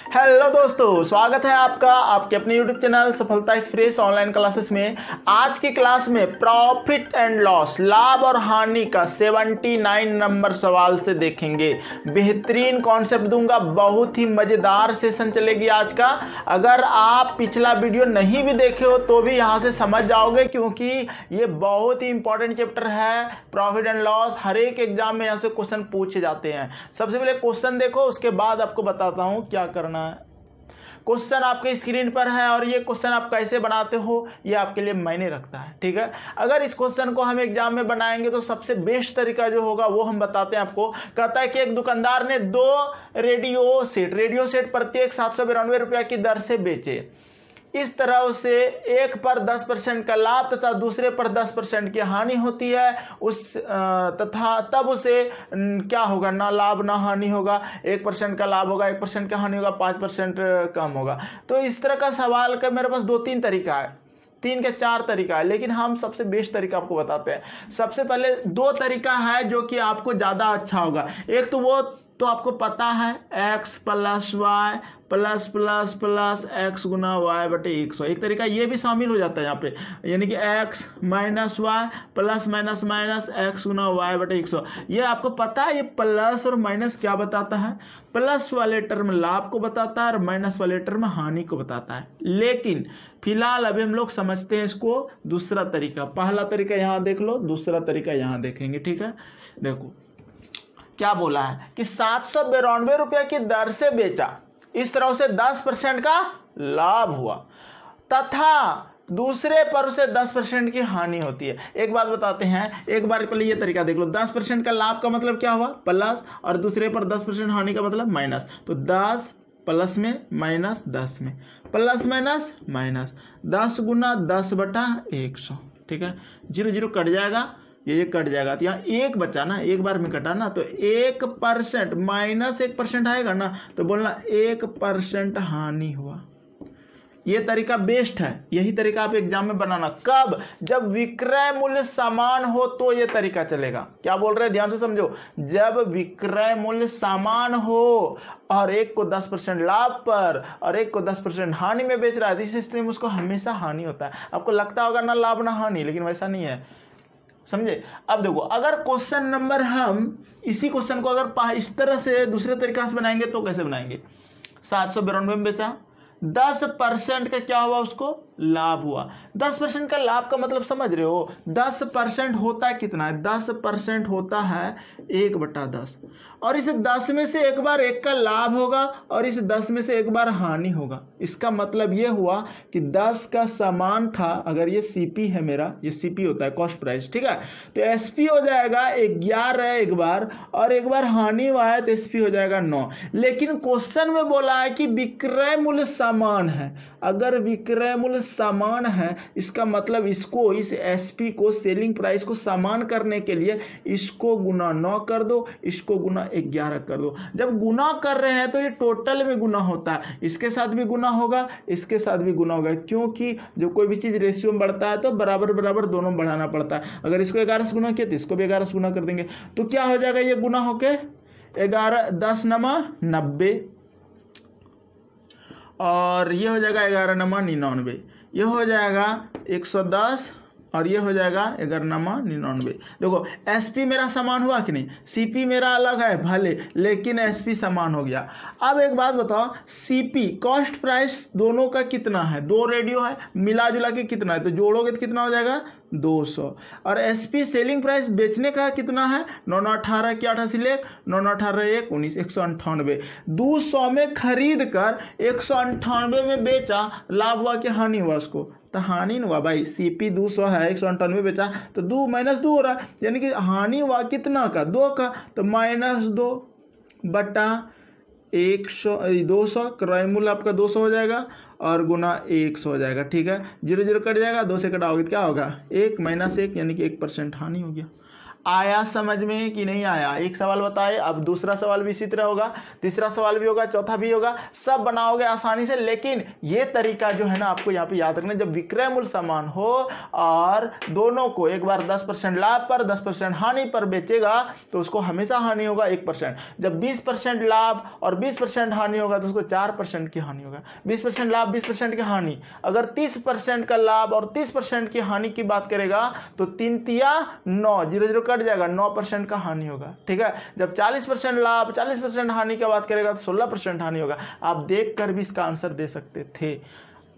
Hello दोस्तों, स्वागत है आपका आपके अपने यूट्यूब चैनल सफलता एक्सप्रेस ऑनलाइन क्लासेस में। आज की क्लास में प्रॉफिट एंड लॉस, लाभ और हानि का 79 नंबर सवाल से देखेंगे। बेहतरीन कॉन्सेप्ट दूंगा, बहुत ही मजेदार सेशन चलेगी आज का। अगर आप पिछला वीडियो नहीं भी देखे हो तो भी यहां से समझ जाओगे, क्योंकि ये बहुत ही इंपॉर्टेंट चैप्टर है। प्रॉफिट एंड लॉस हर एक एग्जाम में यहां से क्वेश्चन पूछे जाते हैं। सबसे पहले क्वेश्चन देखो, उसके बाद आपको बताता हूं क्या करना है। क्वेश्चन आपके स्क्रीन पर है और ये क्वेश्चन आप कैसे बनाते हो ये आपके लिए मायने रखता है, ठीक है। अगर इस क्वेश्चन को हम एग्जाम में बनाएंगे तो सबसे बेस्ट तरीका जो होगा वो हम बताते हैं आपको। कहता है कि एक दुकानदार ने 2 रेडियो सेट प्रत्येक 792 रुपया की दर से बेचे। इस तरह उसे एक पर 10% का लाभ तथा दूसरे पर 10% की हानि होती है। तथा तब उसे क्या होगा, ना लाभ ना हानि होगा। 1% का लाभ होगा, 1% का हानि होगा, 5% कम होगा। तो इस तरह का सवाल का मेरे पास 2-3 तरीका है, 3 के 4 तरीका है, लेकिन हम सबसे बेस्ट तरीका आपको बताते हैं। सबसे पहले 2 तरीका है जो कि आपको ज़्यादा अच्छा होगा। एक तो वो तो आपको पता है, x plus Y plus plus plus X गुना वाई बटे 100। एक तरीका ये भी शामिल हो जाता है यहाँ पे, यानी कि x minus Y plus minus minus X गुना वाई बटे 100। ये आपको पता है, ये प्लस और माइनस क्या बताता है? प्लस वाले टर्म लाभ को बताता है और माइनस वाले टर्म हानि को बताता है। लेकिन फिलहाल अभी हम लोग समझते हैं इसको दूसरा तरीका। पहला तरीका यहाँ देख लो, दूसरा तरीका यहाँ देखेंगे, ठीक है। देखो क्या बोला है कि 792 रुपये की दर से बेचा, इस तरह उसे 10% का लाभ हुआ तथा दूसरे पर उसे 10% की हानि होती है। एक बात बताते हैं, एक बार पहले ये तरीका देख लो। 10% का लाभ का मतलब क्या हुआ? प्लस, और दूसरे पर 10% हानि का मतलब माइनस। तो 10 प्लस में माइनस 10 में, प्लस माइनस माइनस, 10 गुना 10 बटा 100, ठीक है। 0 0 कट जाएगा, ये कट जाएगा, तो यहाँ 1 बचा ना, एक बार में कटा ना, तो 1% माइनस 1% आएगा ना, तो बोलना 1% हानि हुआ। ये तरीका बेस्ट है, यही तरीका आप एग्जाम में बनाना। कब? जब विक्रय मूल्य समान हो तो ये तरीका चलेगा। क्या बोल रहे हैं, ध्यान से समझो। जब विक्रय मूल्य समान हो और एक को 10% लाभ पर और एक को 10% हानि में बेच रहा है, इस स्थिति में उसको हमेशा हानि होता है। आपको लगता होगा ना लाभ ना हानि, लेकिन वैसा नहीं है, समझे। अब देखो, अगर क्वेश्चन नंबर हम इसी क्वेश्चन को अगर इस तरह से दूसरे तरीके से बनाएंगे तो कैसे बनाएंगे? 792 में बेचा, 10% का क्या हुआ? उसको लाभ हुआ। 10% का लाभ का मतलब समझ रहे हो? 10% होता है कितना है? 10% होता है 1/10, और इस 10 में से एक बार 1 का लाभ होगा और इस 10 में से एक बार हानि होगा। इसका मतलब ये हुआ कि 10 का समान था, अगर ये सीपी है मेरा, ये सीपी होता है कॉस्ट प्राइस, ठीक है, तो एसपी हो जाएगा 11 एक बार, और एक बार हानि हुआ है तो एसपी हो जाएगा 9। लेकिन क्वेश्चन में बोला है कि विक्रय मूल्य समान है। अगर विक्रय मूल्य समान है, इसका मतलब इसको, इस एसपी को, सेलिंग प्राइस को समान करने के लिए इसको गुना 9 कर दो, इसको गुना 11 कर दो। जब गुना कर रहे हैं तो ये टोटल में गुना होता है, इसके साथ भी गुना होगा, इसके साथ भी गुना होगा, क्योंकि जो कोई भी चीज रेशियो में बढ़ता है तो बराबर बराबर दोनों बढ़ाना पड़ता है। अगर इसको 11 से गुना किया तो इसको भी 11 से गुना कर देंगे, तो क्या हो जाएगा? ये गुना होके 11 10 नमा 90, और ये हो जाएगा 11 नमा 99, ये हो जाएगा 110, और ये हो जाएगा 11 नमा 99। देखो एसपी मेरा समान हुआ कि नहीं? सीपी मेरा अलग है भले, लेकिन एसपी समान हो गया। अब एक बात बताओ, सीपी कॉस्ट प्राइस दोनों का कितना है? 2 रेडियो है, मिला जुला के कितना है? तो जोड़ोगे तो कितना हो जाएगा? 200। और एसपी सेलिंग प्राइस बेचने का कितना है? 918 क्या 88 लेख, 918 1 19 198। 200 में खरीद कर 198 में बेचा, लाभ हुआ कि हानि हुआ? उसको तो हानि हुआ भाई। सीपी 200 है, 198 बेचा, तो 2 - 2 हो रहा है, यानी कि हानि हुआ कितना का? 2 का, तो -2 बटा 200, क्रय मूल्य आपका 200 हो जाएगा और गुना 100 हो जाएगा, ठीक है। 0 0 कट जाएगा, 2 से कटाओगे तो क्या होगा? 1 - 1, यानी कि 1% हानि हो गया। आया समझ में कि नहीं आया? एक सवाल बताए, अब दूसरा सवाल भी इसी तरह होगा, तीसरा सवाल भी होगा, चौथा भी होगा, सब बनाओगे आसानी से। लेकिन ये तरीका जो है ना आपको यहाँ पे याद रखना, जब विक्रय मूल्य समान हो और दोनों को एक बार 10% लाभ पर 10% हानि पर बेचेगा तो उसको हमेशा हानि होगा 1%। जब 20% लाभ और 20% हानि होगा तो उसको 4% की हानि होगा। 20% लाभ 20% की हानि, अगर 30% का लाभ और 30% की हानि की बात करेगा तो 3 तिया 9, 0 कट जाएगा, 9% का हानि होगा। ठीक है, जब 40% लाभ 40% हानि की बात करेगा तो 16% हानि होगा। आप देखकर भी इसका आंसर दे सकते थे,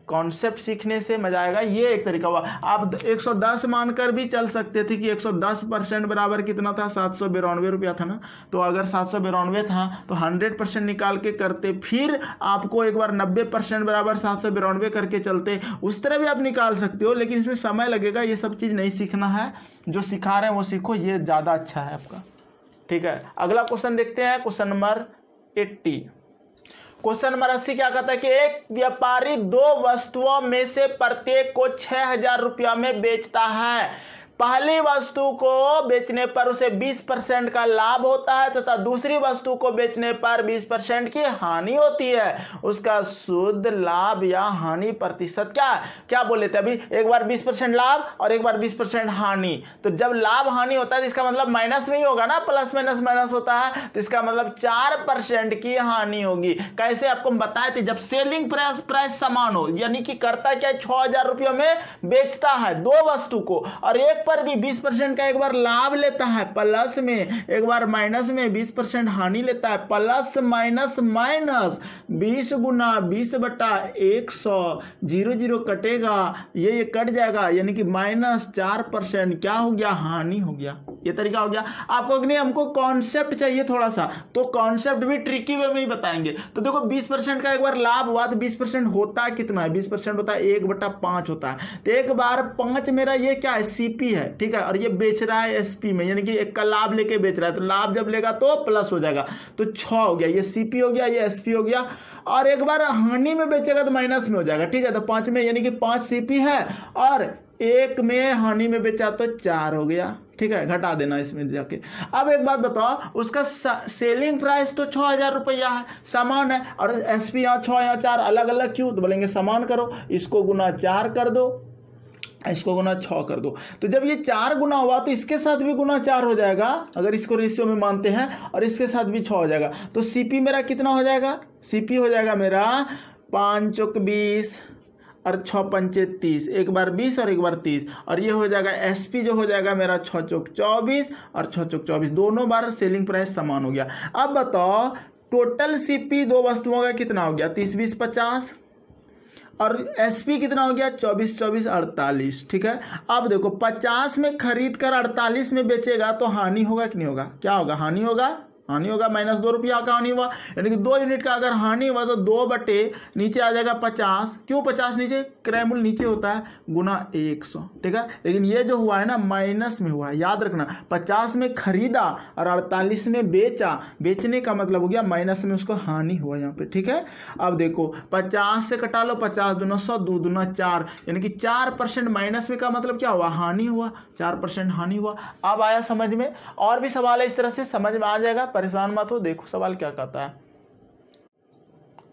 कॉन्सेप्ट सीखने से मजा आएगा। ये एक तरीका हुआ। आप 110 मानकर भी चल सकते थे कि 110% बराबर कितना था, 792 रुपया था ना। तो अगर 792 था तो 100% निकाल के करते, फिर आपको एक बार 90% बराबर 792 करके चलते, उस तरह भी आप निकाल सकते हो, लेकिन इसमें समय लगेगा। ये सब चीज़ नहीं सीखना है, जो सिखा रहे हैं वो सीखो, ये ज़्यादा अच्छा है आपका। ठीक है, अगला क्वेश्चन देखते हैं, क्वेश्चन नंबर 80। क्वेश्चन नंबर 80 क्या कहता है कि एक व्यापारी 2 वस्तुओं में से प्रत्येक को 6000 रुपया में बेचता है। पहली वस्तु को बेचने पर उसे 20% का लाभ होता है तथा दूसरी वस्तु को बेचने पर 20% की हानि होती है। उसका शुद्ध लाभ या हानि प्रतिशत क्या बोले थे अभी? एक बार 20% लाभ और एक बार 20% हानि। तो जब लाभ हानि होता है तो इसका मतलब माइनस में ही होगा ना, प्लस माइनस माइनस होता है, तो इसका मतलब 4% की हानि होगी। कैसे आपको बताए थे, जब सेलिंग प्राइस समान हो, यानी कि करता क्या, 6000 रुपये में बेचता है 2 वस्तु को, और एक पर भी 20% का एक बार लाभ लेता है प्लस में, एक बार माइनस में 20% हानि लेता है, प्लस माइनस माइनस 20 गुना 20/100, 0 कटेगा, ये कट जाएगा, यानी कि -4% क्या हो गया, हानि हो गया। ये तरीका हो गया। आपको नहीं, हमको कॉन्सेप्ट चाहिए थोड़ा सा, तो कॉन्सेप्ट भी ट्रिकी वे में ही बताएंगे। तो देखो 20% का एक बार लाभ हुआ तो 20% होता है कितना है, 20% होता है 1/5 होता है। तो एक बार 5 मेरा ये क्या है, सीपी है। ठीक है, और ये बेच रहा है एसपी में, यानी कि एक का लाभ लेके बेच रहा है, तो लाभ जब लेगा तो प्लस हो जाएगा, तो 6 हो गया, ये सीपी हो गया, ये एसपी हो गया। और एक बार हानि में बेचेगा तो माइनस में हो जाएगा। ठीक है, तो 5 में यानी कि 5 सीपी है, और 1 में हानि में बेचा तो 4 हो गया। ठीक है, घटा देना इसमें जाके। अब एक बात बताओ, उसका सेलिंग प्राइस तो 6000 रुपया है, समान है, और एसपी यहाँ 6 यहाँ 4, अलग अलग क्यों? तो बोलेंगे समान करो, इसको गुना 4 कर दो, इसको गुना 6 कर दो। तो जब ये 4 गुना हुआ तो इसके साथ भी गुना 4 हो जाएगा, अगर इसको रेशियो में मानते हैं, और इसके साथ भी 6 हो जाएगा। तो सीपी मेरा कितना हो जाएगा, सीपी हो जाएगा मेरा 5 चौक 20 और 6 पंचे 30, एक बार 20 और एक बार 30, और ये हो जाएगा एसपी जो हो जाएगा मेरा 6 चौक 24 और 6 चौक 24, दोनों बार सेलिंग प्राइस समान हो गया। अब बताओ टोटल सीपी 2 वस्तुओं का कितना हो गया, 30 20 50, और एसपी कितना हो गया, 24 24 48। ठीक है, अब देखो 50 में खरीद कर 48 में बेचेगा तो हानि होगा कि नहीं होगा? क्या होगा, हानि होगा, हानि होगा, -2 रुपया का हानि हुआ, यानी कि 2 यूनिट का अगर हानि हुआ तो 2 बटे नीचे आ जाएगा 50। क्यों 50 नीचे, क्रय मूल्य नीचे होता है, गुना 100। ठीक है, लेकिन ये जो हुआ है ना माइनस में हुआ है, याद रखना। 50 में खरीदा और 48 में बेचा, बेचने का मतलब हो गया माइनस में उसको हानि हुआ यहाँ पे। ठीक है, अब देखो 50 से कटा लो, 50 दूना 100, 2 दूना 4, यानी कि 4% माइनस में का मतलब क्या हुआ, हानि हुआ, 4% हानि हुआ। अब आया समझ में? और भी सवाल है इस तरह से, समझ में आ जाएगा, परेशान मत हो। देखो सवाल क्या कहता है,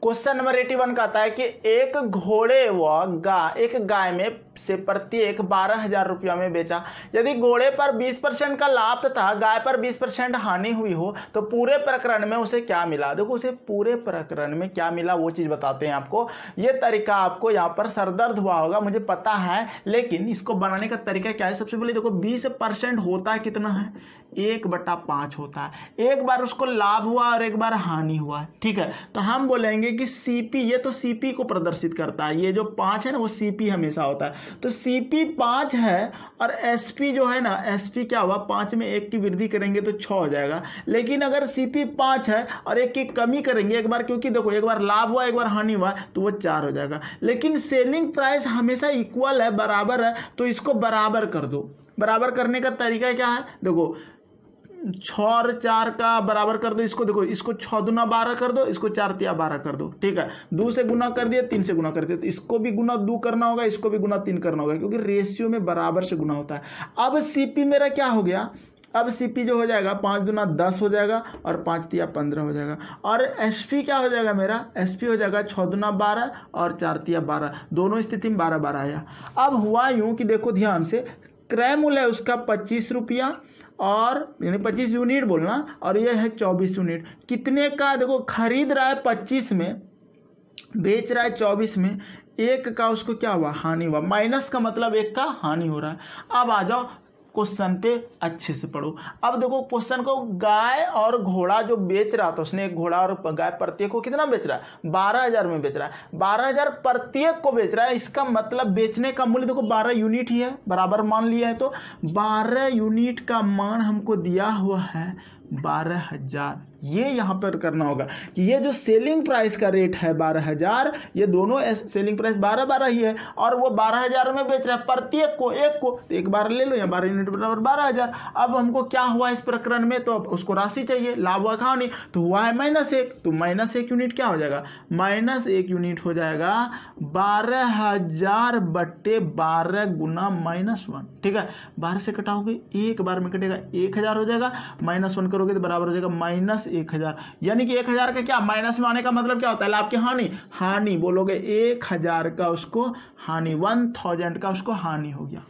क्वेश्चन नंबर 81 कहता है कि एक घोड़े व एक गाय में से प्रत्येक 12,000 रुपया में बेचा। यदि घोड़े पर 20% का लाभ तथा गाय पर 20% हानि हुई हो तो पूरे प्रकरण में उसे क्या मिला? देखो उसे पूरे प्रकरण में क्या मिला वो चीज बताते हैं आपको। ये तरीका आपको यहाँ पर सरदर्द हुआ होगा मुझे पता है, लेकिन इसको बनाने का तरीका क्या है? सबसे पहले देखो 20% होता है कितना है, 1/5 होता है। एक बार उसको लाभ हुआ और एक बार हानि हुआ, ठीक है। तो हम बोलेंगे कि सीपी, ये तो सीपी को प्रदर्शित करता है, ये जो 5 है ना वो सीपी हमेशा होता है। तो सीपी 5 है और एसपी जो है ना, एसपी क्या हुआ, 5 में 1 की वृद्धि करेंगे तो 6 हो जाएगा। लेकिन अगर सीपी 5 है और 1 की कमी करेंगे एक बार, क्योंकि देखो एक बार लाभ हुआ एक बार हानि हुआ, तो वो 4 हो जाएगा। लेकिन सेलिंग प्राइस हमेशा इक्वल है, बराबर है, तो इसको बराबर कर दो। बराबर करने का तरीका क्या है? देखो 6 और 4 का बराबर कर दो, इसको देखो, इसको 6 दूना 12 कर दो, इसको 4 तिया 12 कर दो, ठीक है। 2 से गुना कर दिया, 3 से गुना कर दिया, तो इसको भी गुना 2 करना होगा, इसको भी गुना 3 करना होगा, क्योंकि रेशियो में बराबर से गुना होता है। अब सीपी मेरा क्या हो गया, अब सीपी जो हो जाएगा 5 दूना 10 हो जाएगा और 5 तिया 15 हो जाएगा। और एसपी क्या हो जाएगा मेरा, एसपी हो जाएगा 6 दूना 12 और 4 तिया 12, दोनों स्थिति में 12 12 आया। अब हुआ यूं कि देखो ध्यान से, क्रय मूल्य है उसका 25 रुपया और यानी 25 यूनिट बोलना, और यह है 24 यूनिट। कितने का, देखो खरीद रहा है 25 में, बेच रहा है 24 में, एक का उसको क्या हुआ, हानि हुआ। माइनस का मतलब एक का हानि हो रहा है। अब आ जाओ क्वेश्चन पे अच्छे से पढ़ो। अब देखो क्वेश्चन को, गाय और घोड़ा जो बेच रहा था उसने, एक घोड़ा और गाय प्रत्येक को कितना बेच रहा है, 12,000 में बेच रहा है। 12,000 प्रत्येक को बेच रहा है, इसका मतलब बेचने का मूल्य देखो 12 यूनिट ही है, बराबर मान लिया है। तो 12 यूनिट का मान हमको दिया हुआ है 12,000। ये यहाँ पर करना होगा कि ये जो सेलिंग प्राइस का रेट है 12,000, ये दोनों सेलिंग प्राइस 12 ही है और वो 12,000 में बेच रहा है प्रत्येक को, एक को, तो एक बार ले लो, या 12 यूनिट बराबर 12,000। अब हमको क्या हुआ इस प्रकरण में, तो अब उसको राशि चाहिए, लाभ हुआ कहाँ नहीं, तो हुआ है -1, तो -1 यूनिट क्या हो जाएगा, -1 यूनिट हो जाएगा 12,000 बट्टे 12 गुना -1। ठीक है, 12 से कटाओगे एक बार में कटेगा, 1,000 हो जाएगा, -1 करोगे तो बराबर हो जाएगा -1,000। यानी कि 1,000 का क्या, माइनस में आने का मतलब क्या होता है, लाभ की हानि, हानि बोलोगे 1,000 का उसको हानि, 1,000 का उसको हानि हो गया,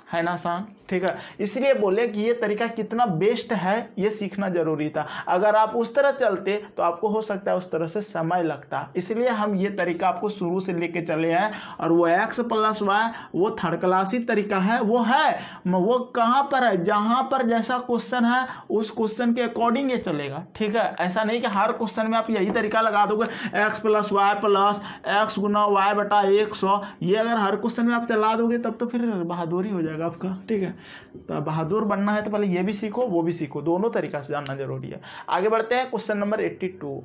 है ना आसान। ठीक है, इसलिए बोले कि ये तरीका कितना बेस्ट है, ये सीखना जरूरी था। अगर आप उस तरह चलते तो आपको हो सकता है उस तरह से समय लगता, इसलिए हम ये तरीका आपको शुरू से लेके चले हैं। और वो x + y वो थर्ड क्लासी तरीका है, वो कहाँ पर है, जहाँ पर जैसा क्वेश्चन है उस क्वेश्चन के अकॉर्डिंग ये चलेगा। ठीक है, ऐसा नहीं कि हर क्वेश्चन में आप यही तरीका लगा दोगे, x + y + x गुना y बटा 100, ये अगर हर क्वेश्चन में आप चला दोगे तब तो फिर बहादुरी हो जाएगा आपका। ठीक है, तो बहादुर बनना है तो पहले ये भी सीखो वो भी सीखो, दोनों तरीका से जानना जरूरी है। आगे बढ़ते हैं क्वेश्चन नंबर 82।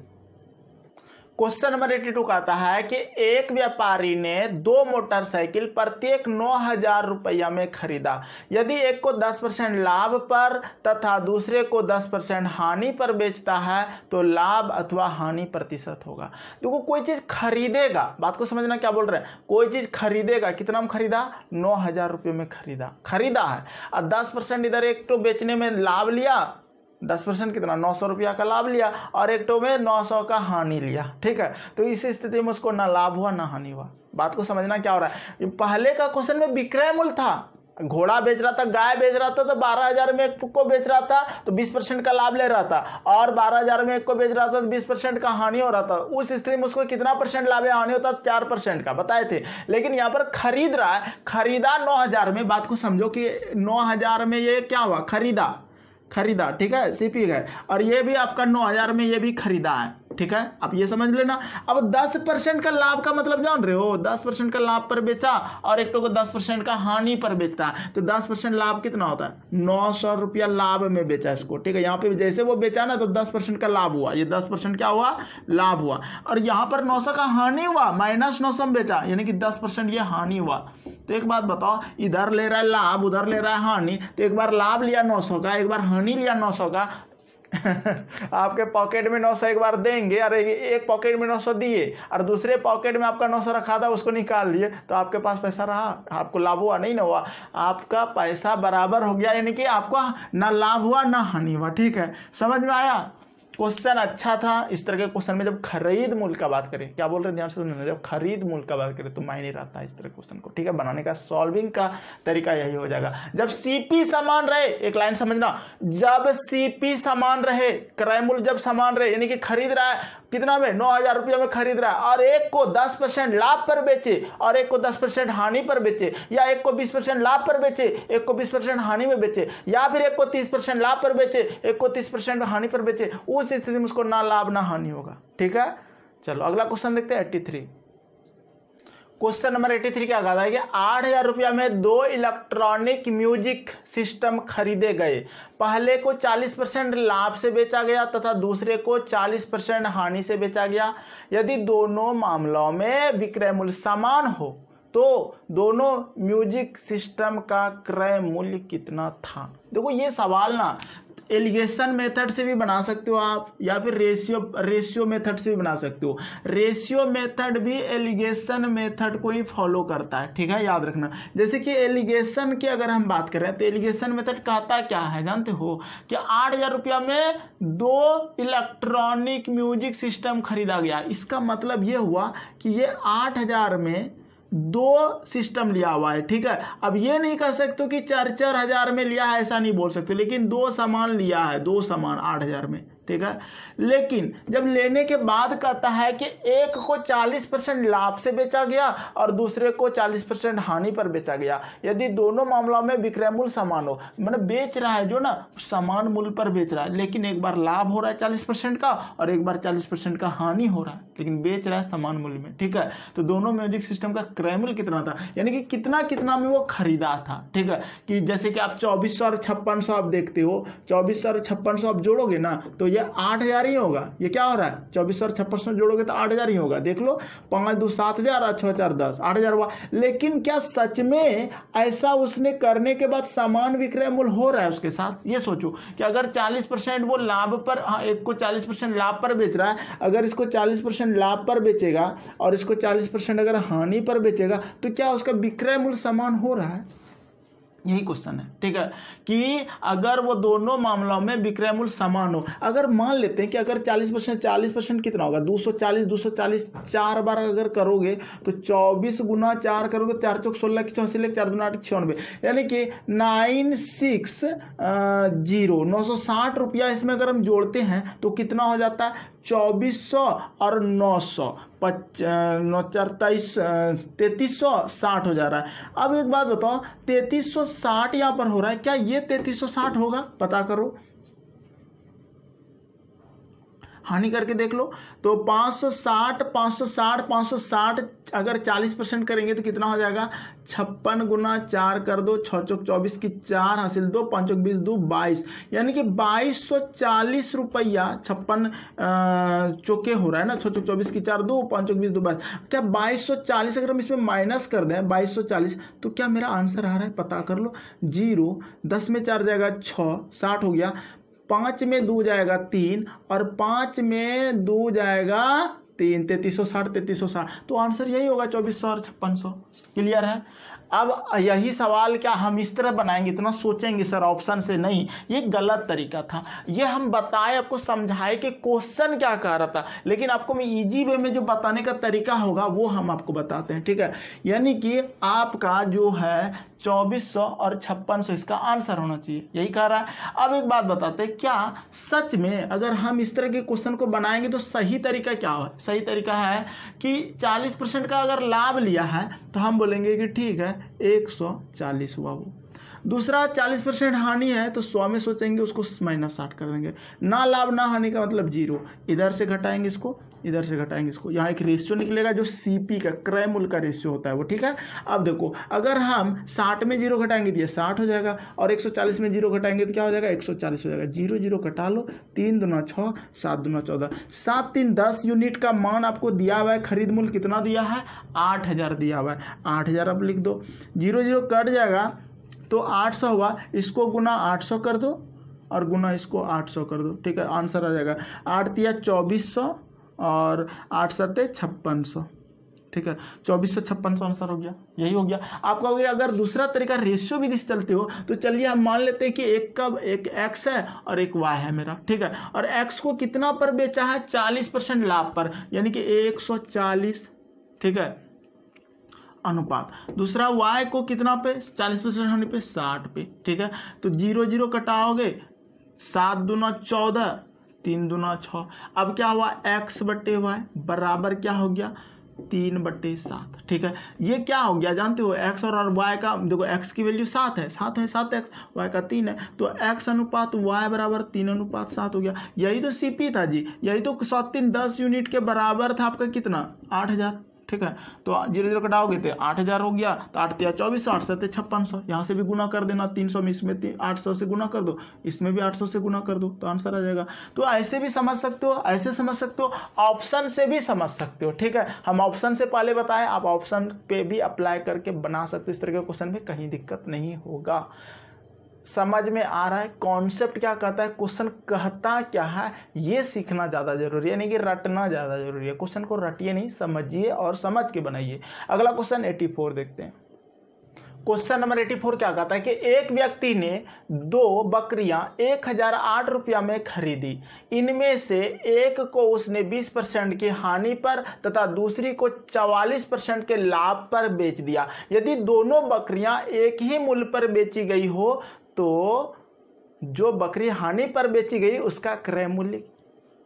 क्वेश्चन नंबर 82 कहता है कि एक व्यापारी ने 2 मोटरसाइकिल प्रत्येक 9,000 रुपया में खरीदा। यदि एक को 10% लाभ पर तथा दूसरे को 10% हानि पर बेचता है तो लाभ अथवा हानि प्रतिशत होगा। देखो कोई चीज खरीदेगा, बात को समझना क्या बोल रहे हैं, कोई चीज खरीदेगा, कितना में खरीदा, 9,000 रुपये में खरीदा है, और 10% इधर एक तो बेचने में लाभ लिया, 10% कितना, 900 रुपया का लाभ लिया, और एक तो में 900 का हानि लिया। ठीक है, तो इस स्थिति में उसको ना लाभ हुआ ना हानि हुआ। बात को समझना क्या हो रहा है, पहले का क्वेश्चन में विक्रय मूल्य था, घोड़ा बेच रहा था, गाय बेच रहा था, तो 12,000 में एक को बेच रहा था तो 20% का लाभ ले रहा था, और 12,000 में एक को बेच रहा था तो 20% का हानि हो रहा था। उस स्थिति में उसको कितना % लाभ या हानि होता, 4% का बताए थे। लेकिन यहाँ पर खरीद रहा है, खरीदा 9,000 में, बात को समझो कि 9,000 में ये क्या हुआ, खरीदा। ठीक है, सीपी है, और ये भी आपका 9,000 में ये भी खरीदा है। ठीक है, आप ये समझ लेना। अब 10% का लाभ का मतलब जान रहे हो, 10% का लाभ पर बेचा और एक तो को 10% का हानि पर बेचता है, तो 10% लाभ कितना होता है, 900 रुपया लाभ में बेचा इसको। ठीक है, यहाँ पे जैसे वो बेचा ना तो 10% का लाभ हुआ, ये 10% क्या हुआ, लाभ हुआ, और यहाँ पर 900 का हानि हुआ, -900 में बेचा, यानी कि 10% ये हानि हुआ। तो एक बात बताओ, इधर ले रहा है लाभ, उधर ले रहा है हानि, तो एक बार लाभ लिया 900 का, एक बार हानि लिया 900 का आपके पॉकेट में 900 एक बार देंगे, अरे एक पॉकेट में 900 दिए और दूसरे पॉकेट में आपका 900 रखा था उसको निकाल लिए, तो आपके पास पैसा रहा, आपको लाभ हुआ नहीं ना हुआ, आपका पैसा बराबर हो गया, यानी कि आपका ना लाभ हुआ ना हानि हुआ। ठीक है, समझ में आया। क्वेश्चन अच्छा था। इस तरह के क्वेश्चन में जब खरीद मूल्य का बात करें, क्या बोल रहे हैं ध्यान से सुनना, जब खरीद मूल्य का बात करें तो मायने रहता है इस तरह क्वेश्चन को। ठीक है, बनाने का सॉल्विंग का तरीका यही हो जाएगा। जब सीपी समान रहे, एक लाइन समझना, जब सीपी समान रहे, क्रय मूल्य जब समान रहे, यानी कि खरीद रहा है कितना में, 9,000 रुपया में खरीद रहा है, और एक को 10% लाभ पर बेचे और एक को 10% हानि पर बेचे, या एक को 20% लाभ पर बेचे, एक को 20% हानि में बेचे, या फिर एक को 30% लाभ पर बेचे, एक को 30% हानि पर बेचे, उस स्थिति में उसको ना लाभ ना हानि होगा। ठीक है, चलो अगला क्वेश्चन देखते हैं 83। क्वेश्चन नंबर 83 क्या कहा है कि 8,000 रुपया में 2 इलेक्ट्रॉनिक म्यूजिक सिस्टम खरीदे गए। पहले को 40% लाभ से बेचा गया तथा दूसरे को 40% हानि से बेचा गया। यदि दोनों मामलों में विक्रय मूल्य समान हो तो दोनों म्यूजिक सिस्टम का क्रय मूल्य कितना था। देखो ये सवाल ना एलिगेशन मेथड से भी बना सकते हो आप, या फिर रेशियो मेथड से भी बना सकते हो। रेशियो मेथड भी एलिगेशन मेथड को ही फॉलो करता है, ठीक है, याद रखना। जैसे कि एलिगेशन की अगर हम बात करें तो एलिगेशन मेथड कहता क्या है जानते हो कि 8,000 रुपया में 2 इलेक्ट्रॉनिक म्यूजिक सिस्टम खरीदा गया। इसका मतलब ये हुआ कि ये 8,000 में 2 सिस्टम लिया हुआ है, ठीक है। अब ये नहीं कह सकते कि 4-4 हजार में लिया है, ऐसा नहीं बोल सकते, लेकिन 2 सामान लिया है, 2 सामान 8,000 में, ठीक है। लेकिन जब लेने के बाद कहता है कि एक को 40% लाभ से बेचा गया और दूसरे को 40% हानि पर बेचा गया, यदि दोनों मामलों में विक्रय मूल्य समान हो, मतलब बेच रहा है जो ना समान मूल्य पर बेच रहा है, लेकिन एक बार लाभ हो रहा है 40% का और एक बार 40% का हानि हो रहा है, लेकिन बेच रहा है समान मूल्य में, ठीक है। तो दोनों म्यूजिक सिस्टम का क्रय मूल्य कितना था, यानी कि कितना कितना में वो खरीदा था, ठीक है। कि जैसे कि आप 2400 और 5600 आप देखते हो, 2400 और 5600 आप जोड़ोगे ना तो ये 8,000 ही होगा। ये क्या हो रहा है, 2400 और 5600 जोड़ोगे तो 8,000 ही होगा। देख लो, 5 2 7,000 और 6 4 10, 8,000 हुआ। लेकिन क्या सच में ऐसा उसने करने के बाद समान विक्रय मूल्य हो रहा है उसके साथ? ये सोचो कि अगर 40% वो लाभ पर, हाँ, एक को 40% लाभ पर बेच रहा है, अगर इसको 40% लाभ पर बेचेगा और इसको 40% अगर हानि पर बेचेगा तो क्या उसका विक्रय मूल्य समान हो रहा है? यही क्वेश्चन है, ठीक है, कि अगर वो दोनों मामलों में विक्रय मूल्य समान हो, अगर मान लेते हैं कि अगर 40% कितना होगा, 240 4 बार अगर करोगे तो 24 गुना 4 करोगे, 4 चौक 16 की 84, 4 दूना 8 96, यानी कि 960 रुपया इसमें अगर हम जोड़ते हैं तो कितना हो जाता है, 2400 और 900 3360 हो जा रहा है। अब एक बात बताओ, 3360 यहां पर हो रहा है, क्या ये 3360 होगा? पता करो, हानि करके देख लो। तो 560 अगर 40% करेंगे तो कितना हो जाएगा, 56 गुना 4 कर दो, 6 चौक 24 की 4 हासिल 2, 5 चौक 20 2 22, यानी कि 2240 रुपया 56 चौके हो रहा है ना, 6 चौक 24 की 4 2, 5 चौक 20 2 22, क्या 2240 अगर हम इसमें माइनस कर दें 2240 तो क्या मेरा आंसर आ रहा है? पता कर लो। 0 10 में 4 जाएगा 6, 60 हो गया, 5 में 2 जाएगा 3 और 5 में 2 जाएगा 3, 3360, तो आंसर यही होगा 2400 और 5600। क्लियर है? अब यही सवाल क्या हम इस तरह बनाएंगे, इतना सोचेंगे सर ऑप्शन से नहीं, ये गलत तरीका था। ये हम बताए, आपको समझाए कि क्वेश्चन क्या कह रहा था, लेकिन आपको मैं इजी वे में जो बताने का तरीका होगा वो हम आपको बताते हैं, ठीक है। यानी कि आपका जो है 2400 और 5600 इसका आंसर होना चाहिए, यही कह रहा है। अब एक बात बताते हैं, क्या सच में अगर हम इस तरह के क्वेश्चन को बनाएंगे तो सही तरीका क्या है? सही तरीका है कि 40% का अगर लाभ लिया है तो हम बोलेंगे कि ठीक है 140 हुआ वो। दूसरा 40% हानि है तो 100 में सोचेंगे, उसको -60 कर देंगे। ना लाभ ना हानि का मतलब 0, इधर से घटाएंगे इसको, इधर से घटाएंगे इसको, यहाँ एक रेशियो निकलेगा जो सीपी का क्रय मूल्य का रेशियो होता है वो, ठीक है। अब देखो, अगर हम 60 में 0 घटाएंगे तो ये 60 हो जाएगा और 140 में 0 घटाएंगे तो क्या हो जाएगा, 140 हो जाएगा। 0 0 घटा लो, 3 दूना 6, 7 दूना 14, 7 3 10 यूनिट का मान आपको दिया हुआ है। खरीद मूल्य कितना दिया है, 8000 दिया हुआ है, 8000 आप लिख दो। 0 0 कट जाएगा तो 800 हुआ, इसको गुना 800 कर दो और गुना इसको 800 कर दो, ठीक है, आंसर आ जाएगा 8 तिया 2400 और 8 सत्ते 5600, ठीक है, 2400 5600 आंसर हो गया, यही हो गया। आप कहोगे अगर दूसरा तरीका रेशियो विधि से चलते हो तो चलिए हम मान लेते हैं कि एक x है और एक y है मेरा, ठीक है, और x को कितना पर बेचा है, 40% लाभ पर, यानी कि 140, ठीक है, अनुपात। दूसरा y को कितना पे, 40% होने पे 60 पे, ठीक है। तो 0 0 कटाओगे, 7 दूना 14, 3 दूना 6, अब क्या हुआ, x बटे y बराबर क्या हो गया, 3/7, ठीक है। ये क्या हो गया जानते हो, x और y का, देखो x की वैल्यू 7 है, 7x, y का 3 है, तो x अनुपात y बराबर 3:7 हो गया। यही तो सीपी था जी, यही तो 7 3 10 यूनिट के बराबर था आपका कितना, 8000, ठीक है। तो 0 0 कटाओगे तो 8000 हो गया, तो 8 तिया 2400, 8 7 5600, यहाँ से भी गुना कर देना, 300 में इसमें 800 से गुना कर दो, इसमें भी 800 से गुना कर दो, तो आंसर आ जाएगा। तो ऐसे भी समझ सकते हो, ऐसे समझ सकते हो, ऑप्शन से भी समझ सकते हो, ठीक है। हम ऑप्शन से पहले बताएं, आप ऑप्शन पे भी अप्लाई करके बना सकते हो, इस तरह के क्वेश्चन में कहीं दिक्कत नहीं होगा। समझ में आ रहा है कॉन्सेप्ट क्या कहता है, क्वेश्चन कहता क्या है, ये सीखना ज़्यादा जरूरी है, यानी कि रटना ज़्यादा जरूरी है। क्वेश्चन को रटिए नहीं, समझिए और समझ के बनाइए। अगला क्वेश्चन 84 देखते हैं। क्वेश्चन नंबर 84 क्या कहता है कि एक व्यक्ति ने 2 बकरियां 1008 रुपया में खरीदी। इनमें से एक को उसने 20% की हानि पर तथा दूसरी को 44% के लाभ पर बेच दिया। यदि दोनों बकरियां एक ही मूल्य पर बेची गई हो तो जो बकरी हानि पर बेची गई उसका क्रय मूल्य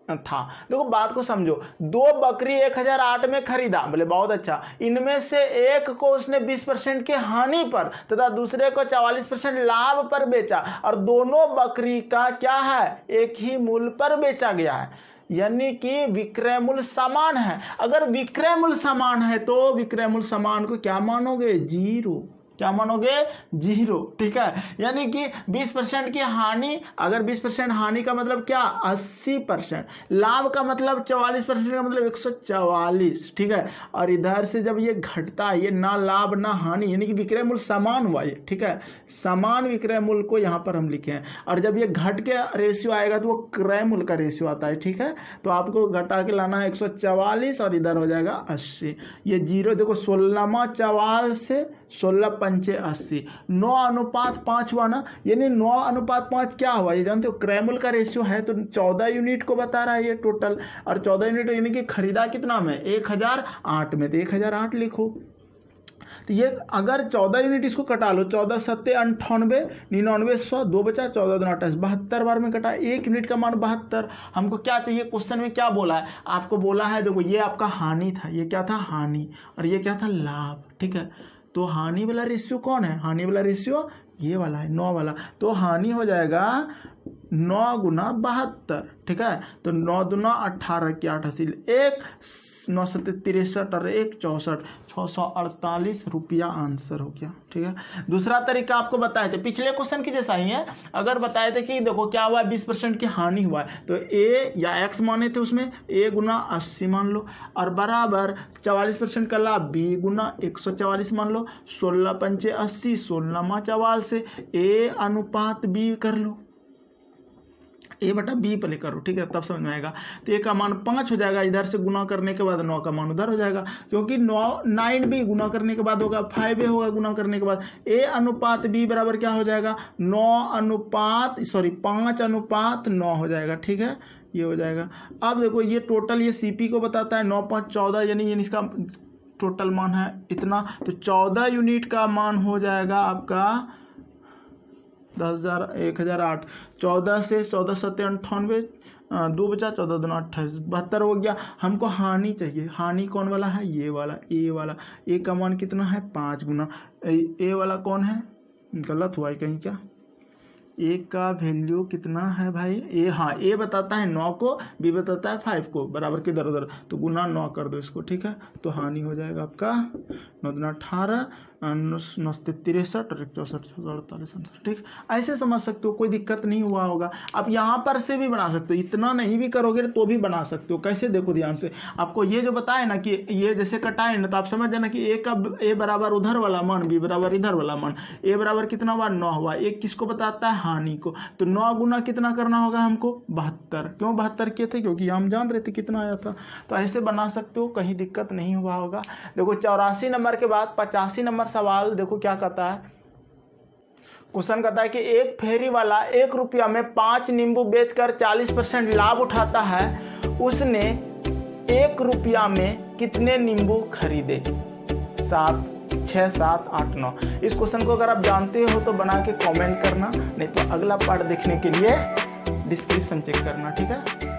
था। देखो बात को समझो, 2 बकरी 1008 में खरीदा, बोले बहुत अच्छा। इनमें से एक को उसने 20% की हानि पर तथा दूसरे को 44% लाभ पर बेचा और दोनों बकरी का क्या है, एक ही मूल्य पर बेचा गया है, यानी कि विक्रय मूल्य समान है। अगर विक्रय मूल्य समान है तो विक्रय मूल्य समान को क्या मानोगे, 0। क्या मानोगे, 0। ठीक है, यानी कि 20% की हानि, अगर 20% हानि का मतलब क्या, 80%, लाभ का मतलब 44% का मतलब 144। ठीक है, और इधर से जब ये घटता है, ये ना लाभ ना हानि, यानी कि विक्रय मूल्य समान हुआ ये। ठीक है, समान विक्रय मूल्य को यहाँ पर हम लिखे हैं, और जब ये घट के रेशियो आएगा तो वो क्रय मूल्य का रेशियो आता है। ठीक है, तो आपको घटा के लाना है 144 और इधर हो जाएगा 80। ये 0 देखो, 16वां 44 से 16 पंचे 80, 9:5 हुआ ना, यानी 9:5 क्या हुआ, ये जानते हो क्रय मूल्य का रेशियो है, तो 14 यूनिट को बता रहा है ये टोटल, और 14 यूनिट यानी कि खरीदा कितना में, 1008 में, तो 1008 लिखो। तो ये अगर 14 यूनिट इसको कटा लो, 14 7 98, 99 100, 2 बचा, 14 2 28, 72 बार में कटा, 1 यूनिट का मान 72। हमको क्या चाहिए, क्वेश्चन में क्या बोला है, आपको बोला है देखो ये आपका हानि था, ये क्या था हानि, और ये क्या था लाभ। ठीक है, तो हानि वाला रेशियो कौन है, हानि वाला रेशियो ये वाला है, 9 वाला, तो हानि हो जाएगा 9 गुना 72। ठीक है, तो 9 दूना 18 की 88, 1 9 7 63 और 1 64, 648 रुपया आंसर हो गया। ठीक है, दूसरा तरीका आपको बताए थे, पिछले क्वेश्चन की जैसा ही है। अगर बताए थे कि देखो क्या हुआ है, 20% की हानि हुआ है, तो ए या एक्स माने थे उसमें, a गुना 80 मान लो, और बराबर 44% का लाभ b गुना 144 मान लो, 16 पंचे 80, 16 44 से a अनुपात b कर लो, a बटा b प्ले करो। ठीक है, तब समझ में आएगा। तो a का मान 5 हो जाएगा, इधर से गुना करने के बाद 9 का मान उधर हो जाएगा, क्योंकि 9b गुना करने के बाद होगा 5a होगा गुना करने के बाद, a अनुपात b बराबर क्या हो जाएगा, 5:9 हो जाएगा। ठीक है, ये हो जाएगा। अब देखो ये टोटल ये CP को बताता है, 9 5 14, यानी इसका टोटल मान है इतना, तो 14 यूनिट का मान हो जाएगा आपका 10,000 1008, 14 से 14 7 98, 2 बचा, 14 2 28, 72 हो गया। हमको हानि चाहिए, हानि कौन वाला है, ये वाला, ए वाला, ए का मान कितना है 5 गुना, ए वाला कौन है, गलत हुआ है कहीं क्या, ए का वैल्यू कितना है भाई, ए, हाँ ए बताता है 9 को, बी बताता है 5 को, बराबर के इधर उधर, तो गुना 9 कर दो इसको। ठीक है, तो हानि हो जाएगा आपका 9 दूना 18, 9 7 63 और 1 64 648 आंसर। ठीक, ऐसे समझ सकते हो, कोई दिक्कत नहीं हुआ होगा। आप यहाँ पर से भी बना सकते हो, इतना नहीं भी करोगे तो भी बना सकते हो। कैसे, देखो ध्यान से, आपको ये जो बताए ना कि ये जैसे कटाए ना, तो आप समझ जाना कि ए बराबर उधर वाला मान, बी बराबर इधर वाला मान, ए बराबर कितना हुआ 9 हुआ, एक किसको बताता है हानि को, तो 9 गुना कितना करना होगा हमको 72। क्यों 72 किए थे, क्योंकि हम जान रहे थे कितना आया था। तो ऐसे बना सकते हो, कहीं दिक्कत नहीं हुआ होगा। देखो 84 नंबर के बाद 85 नंबर सवाल देखो क्या कहता है। क्वेश्चन कहता है कि एक फेरी वाला 1 रुपया में 5 नींबू बेचकर 40% लाभ उठाता है। उसने 1 रुपया में कितने नींबू खरीदे, 7 6 7 8 9। इस क्वेश्चन को अगर आप जानते हो तो बना के कमेंट करना, नहीं तो अगला पार्ट देखने के लिए डिस्क्रिप्शन चेक करना। ठीक है।